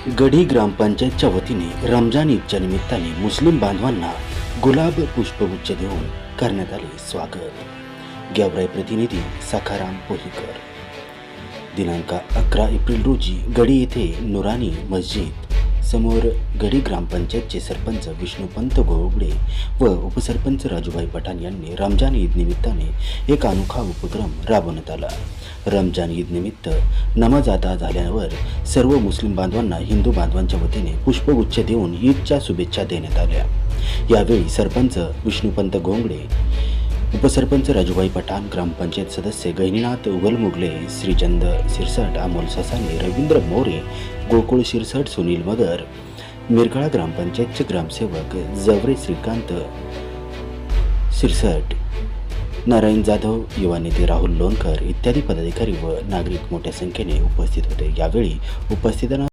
गढी ग्रामपंचायतच्या वतीने रमजान ईदच्या निमित्ताने मुस्लिम बांधवांना गुलाब पुष्पगुच्छ देऊन करण्यात आले स्वागत. गेवराई प्रतिनिधी सखाराम पोहीकर. दिनांक 11 एप्रिल रोजी गढी येथे नुरानी मस्जिद समोर गढी ग्रामपंचायतचे सरपंच विष्णुपंत गोगडे व उपसरपंच राजूभाई पठाण यांनी रमजान ईद निमित्ताने एक अनोखा उपक्रम राबवण्यात आला. रमजान ईद निमित्त नमाज अदा झाल्यावर सर्व मुस्लिम बांधवांना हिंदू बांधवांच्या वतीने पुष्पगुच्छ देऊन ईदच्या शुभेच्छा देण्यात आल्या. यावेळी सरपंच विष्णुपंत गोंगडे, उपसरपंच राजूभाई पठाण, ग्रामपंचायत सदस्य गहिनीनाथ उगलमुगले, श्रीचंद सिरसट, अमोल ससाने, रवींद्र मोरे, गोकुळ सिरसट, सुनील मगर, मिरगाळा ग्रामपंचायतचे ग्रामसेवक जवरे श्रीकांत सिरसट, नारायण जाधव, युवा नेते राहुल लोणकर इत्यादी पदाधिकारी व नागरिक मोठ्या संख्येने उपस्थित होते. यावेळी उपस्थितांना